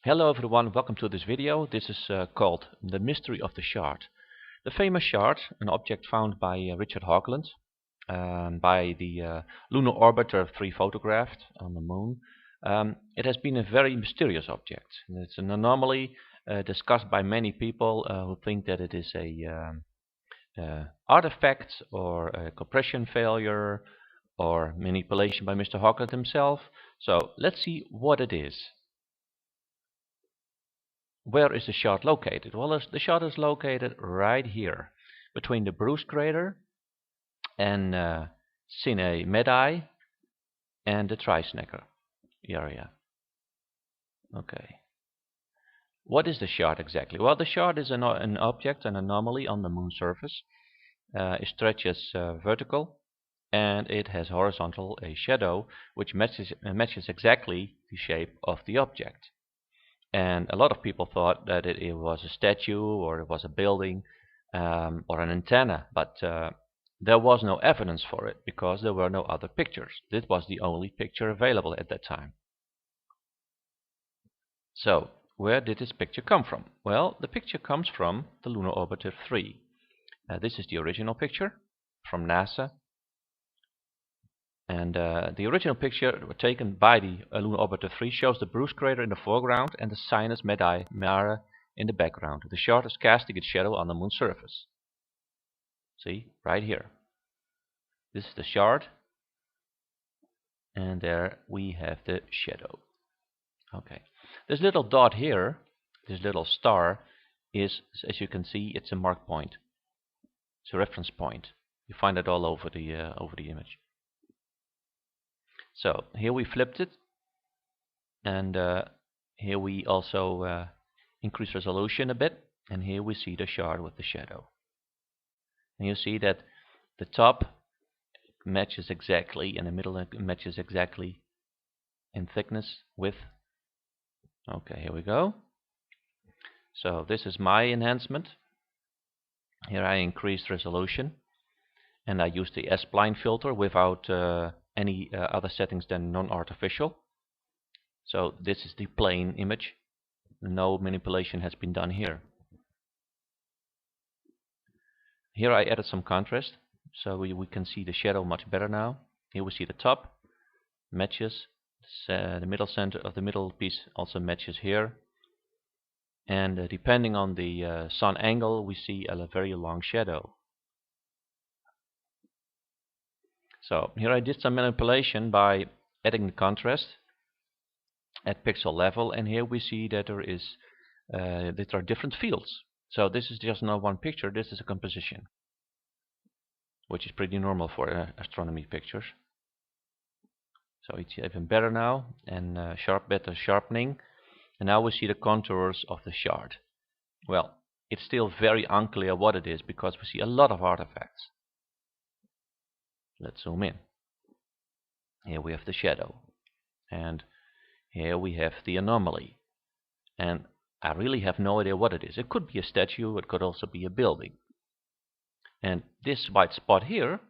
Hello everyone, welcome to this video. This is called The Mystery of the Shard. The famous shard, an object found by Richard Hoagland by the lunar orbiter 3 photographed on the moon. It has been a very mysterious object. It's an anomaly discussed by many people who think that it is a artifact or a compression failure or manipulation by Mr. Hoagland himself. So let's see what it is. Where is the shard located? Well, the shard is located right here, between the Bruce crater and Sine Medai and the Trisnecker area. Okay. What is the shard exactly? Well, the shard is an object, an anomaly on the moon surface. It stretches vertical, and it has horizontal a shadow which matches exactly the shape of the object. And a lot of people thought that it was a statue or it was a building or an antenna, but there was no evidence for it because there were no other pictures. This was the only picture available at that time. So, where did this picture come from? Well, the picture comes from the Lunar Orbiter 3. This is the original picture from NASA. And the original picture taken by the Lunar Orbiter 3 shows the Bruce crater in the foreground and the Sinus Medai Mare in the background. The shard is casting its shadow on the moon's surface. See, right here. This is the shard, and there we have the shadow. Okay, this little dot here, this little star, is, as you can see, it's a mark point. It's a reference point. You find it all over the image. So here we flipped it, and here we also increase resolution a bit, and here we see the shard with the shadow. And you see that the top matches exactly, and the middle matches exactly in thickness, width. Okay, here we go. So this is my enhancement. Here I increased resolution, and I used the S-spline filter without any other settings than non-artificial. So this is the plain image. No manipulation has been done here. Here I added some contrast, so we can see the shadow much better now. Here we see the top matches, the middle center of the middle piece also matches here. And depending on the sun angle, we see a very long shadow. So here I did some manipulation by adding the contrast at pixel level, and here we see that there are different fields. So this is just not one picture, this is a composition, which is pretty normal for astronomy pictures. So it's even better now, and better sharpening, and now we see the contours of the shard. Well, it's still very unclear what it is because we see a lot of artifacts. Let's zoom in. Here we have the shadow, and here we have the anomaly, and I really have no idea what it is. It could be a statue, it could also be a building. And this white spot here,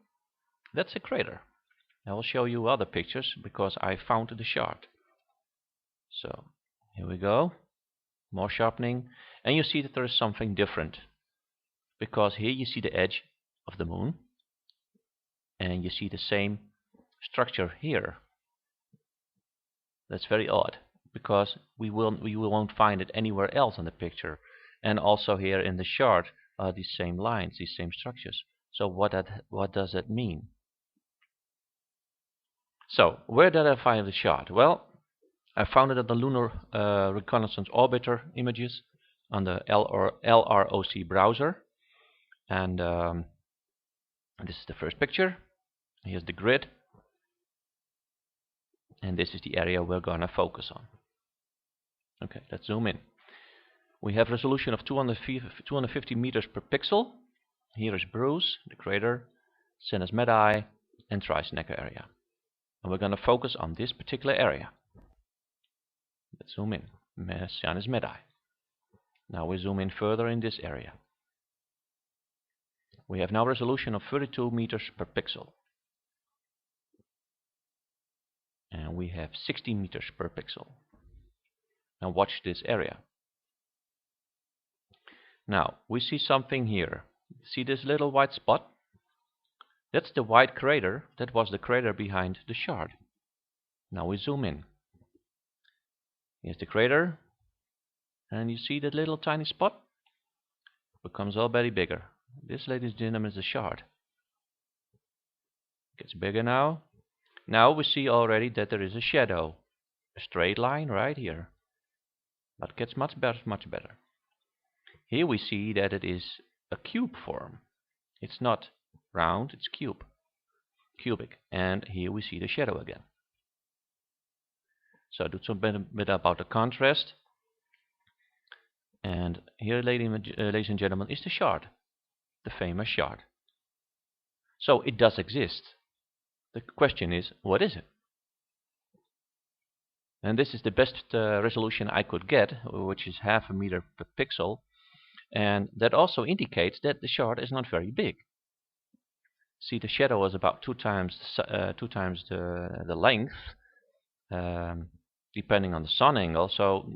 that's a crater. I will show you other pictures because I found the shard. So here we go, more sharpening, and you see that there is something different, because here you see the edge of the moon, and you see the same structure here. That's very odd, because we won't find it anywhere else in the picture. And also here in the shard are these same lines, these same structures. So what does that mean? So where did I find the shard? Well, I found it at the Lunar Reconnaissance Orbiter images on the LROC browser. And this is the first picture. Here's the grid. And this is the area we're going to focus on. Okay, let's zoom in. We have resolution of 250 meters per pixel. Here is Bruce, the crater, Sinus Medai, and Trisnecker area. And we're going to focus on this particular area. Let's zoom in. Sinus Medai. Now we zoom in further in this area. We have now resolution of 32 meters per pixel. And we have 60 meters per pixel. and watch this area. Now we see something here. See this little white spot? That's the white crater. That was the crater behind the shard. Now we zoom in. Here's the crater, and you see that little tiny spot? Becomes already bigger. This, ladies and gentlemen, is the shard. Gets bigger now. Now we see already that there is a shadow, a straight line right here, but gets much better, much better. Here we see that it is a cube form. It's not round, it's cubic. And here we see the shadow again. So do some bit about the contrast. And here, ladies and gentlemen, is the shard, the famous shard. So it does exist. The question is, what is it? And this is the best resolution I could get, which is 0.5 meter per pixel. And that also indicates that the shard is not very big. See, the shadow is about two times the length, depending on the sun angle. So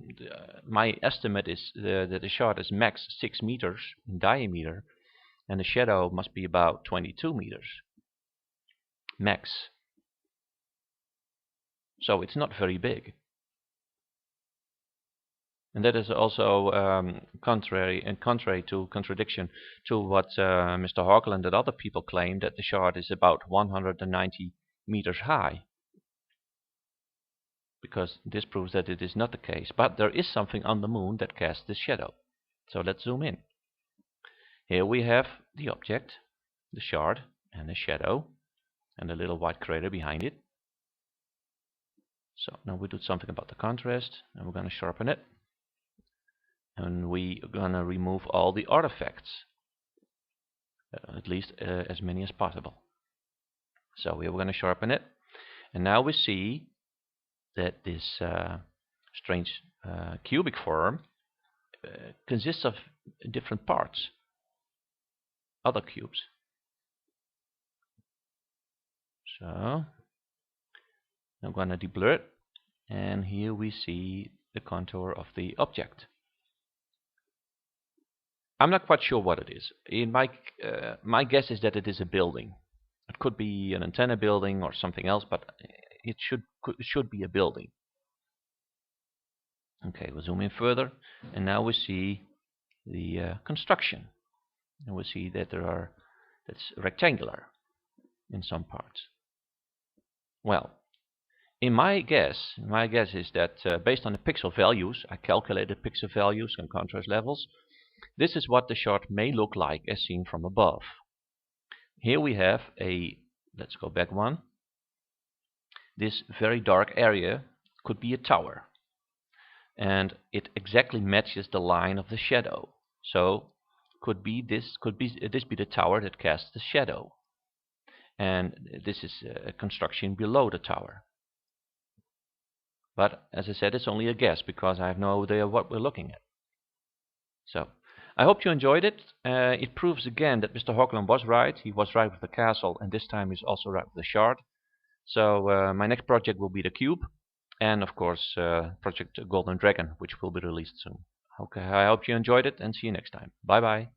my estimate is that the shard is max 6 meters in diameter, and the shadow must be about 22 meters max. So it's not very big. And that is also contrary to contradiction to what Mr. Hoagland and other people claim, that the shard is about 190 meters high. Because this proves that it is not the case. But there is something on the moon that casts this shadow. So let's zoom in. Here we have the object, the shard, and the shadow, and the little white crater behind it. So now we do something about the contrast, and we're going to sharpen it. And we are going to remove all the artifacts, at least as many as possible. So we're going to sharpen it. And now we see that this strange cubic form consists of different parts, other cubes. So I'm going to deblur it, and here we see the contour of the object. I'm not quite sure what it is. In my guess is that it is a building. It could be an antenna building or something else, but it should be a building. Okay, we'll zoom in further, and now we see the construction. And we see that that's rectangular in some parts. Well, my guess is that based on the pixel values, I calculated pixel values and contrast levels. This is what the shard may look like as seen from above. Here we have let's go back one. This very dark area could be a tower, and it exactly matches the line of the shadow. So could this be the tower that casts the shadow, and this is a construction below the tower. But as I said, it's only a guess because I have no idea what we're looking at. So I hope you enjoyed it. It proves again that Mr. Hoagland was right. He was right with the castle, and this time he's also right with the shard. So my next project will be the cube, and of course Project Golden Dragon, which will be released soon. Okay, I hope you enjoyed it, and see you next time. Bye bye.